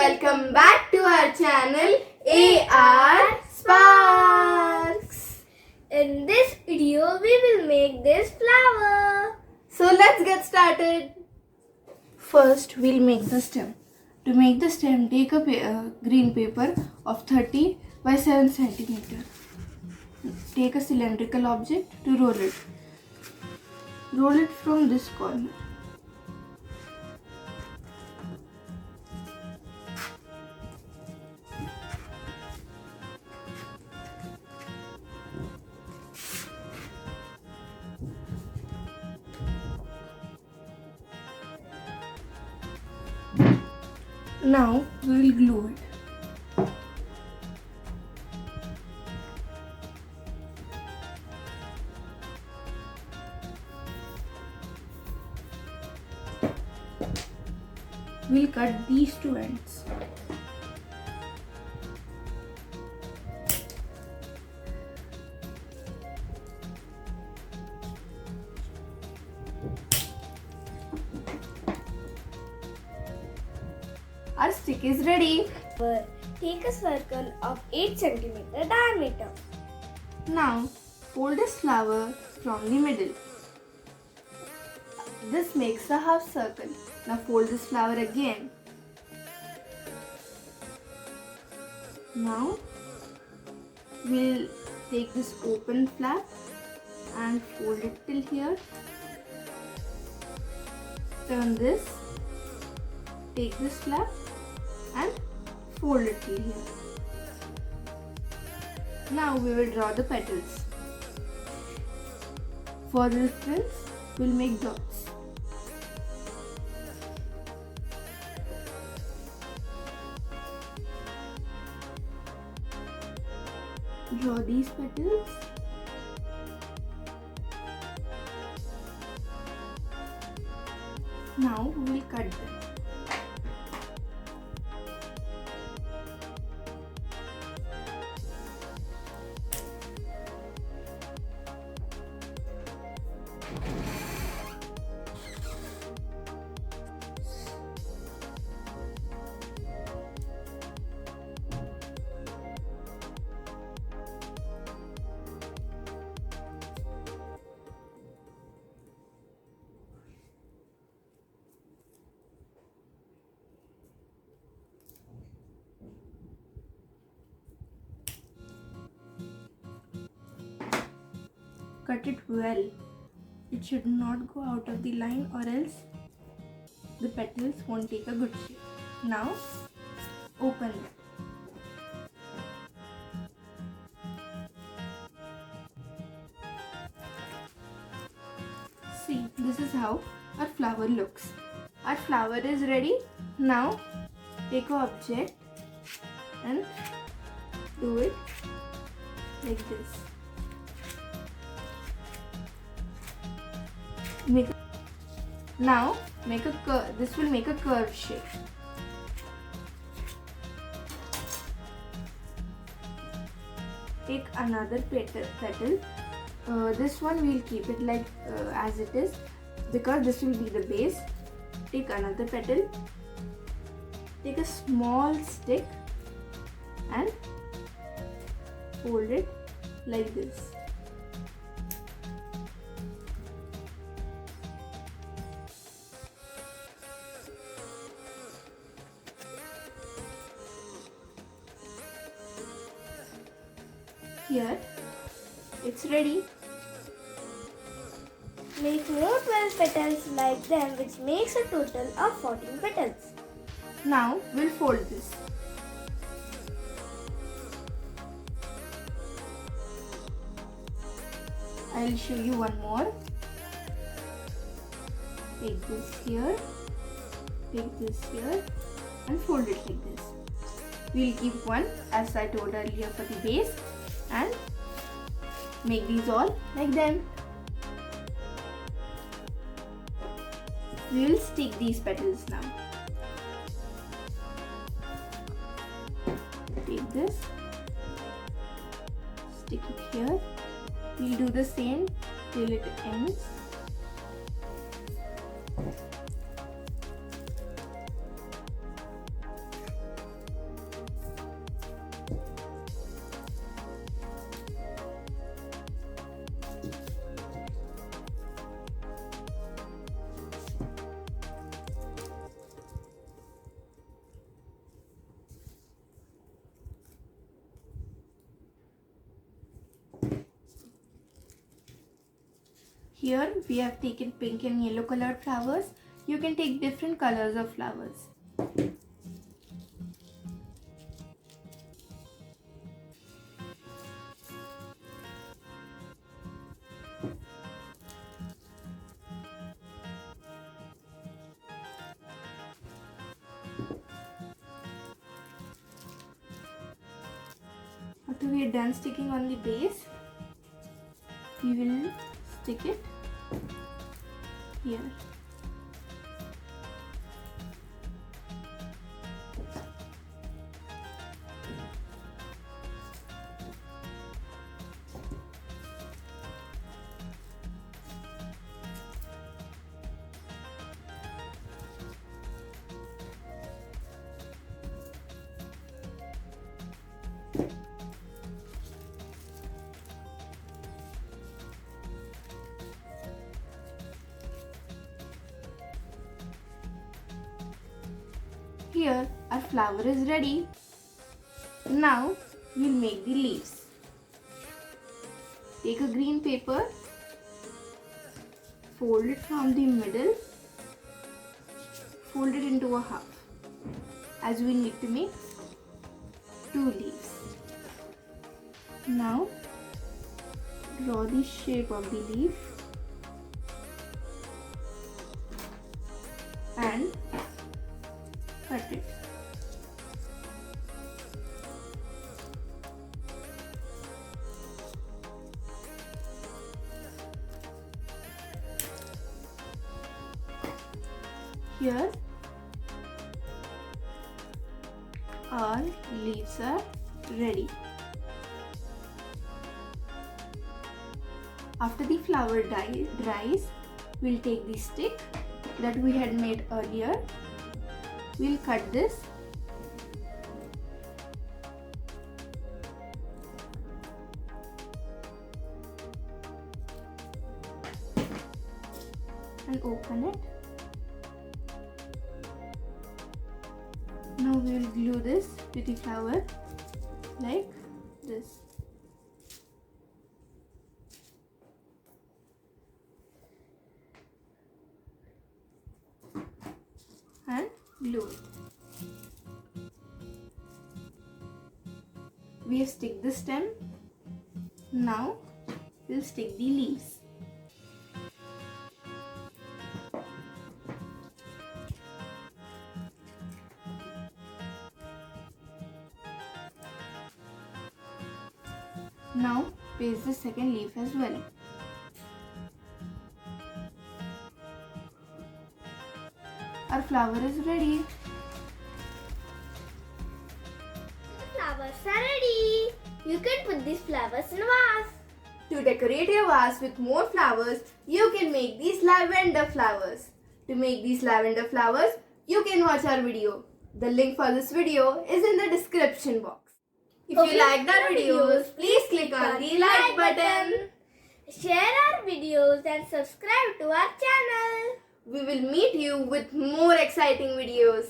welcome back to our channel AR Sparks. In this video, we will make this flower. So let's get started. First, we'll make the stem. To make the stem, take a green paper of 30 by 7 centimeter. Take a cylindrical object to roll it. Roll it from this corner. Now we will glue it. We'll cut these two ends. Our stick is ready. Take a circle of 8 cm diameter. Now fold this flower from the middle. This makes a half circle. Now fold this flower again. Now we'll take this open flap and fold it till here. Turn this. Take this flap and fold it till here. Now we will draw the petals. For reference, we'll make dots. Draw these petals. Now we will cut them. Cut it well. It should not go out of the line or else the petals won't take a good shape. Now open it. See, this is how our flower looks. Our flower is ready. Now take an object and do it like this. Now make a curve. This will make a curved shape. Take another petal. This one we'll keep it like as it is because this will be the base. Take another petal. Take a small stick and fold it like this. Here, it's ready. Make more 12 petals like them, which makes a total of 14 petals. Now we'll fold this. I'll show you one more. Take this here, take this here and fold it like this. We'll keep one as I told earlier for the base and make these all like them. We will stick these petals now. Take this, stick it here. We'll do the same till it ends. Here we have taken pink and yellow colored flowers. You can take different colors of flowers. After we are done sticking on the base, we will stick it here. Here our flower is ready. Now we'll make the leaves. Take a green paper, fold it from the middle, fold it into a half, as we need to make 2 leaves. Now draw the shape of the leaf and cut it. Here our leaves are ready. After the flower dries, we'll take the stick that we had made earlier. We'll cut this and open it. Now we will glue this to the flower like this. And glue it. We have stick the stem. Now we'll stick the leaves. Now paste the second leaf as well. Our flower is ready. Flowers are ready. You can put these flowers in a vase. To decorate your vase with more flowers, you can make these lavender flowers. To make these lavender flowers, you can watch our video. The link for this video is in the description box. If you liked our videos, please click on the like button. Share our videos and subscribe to our channel. We will meet you with more exciting videos.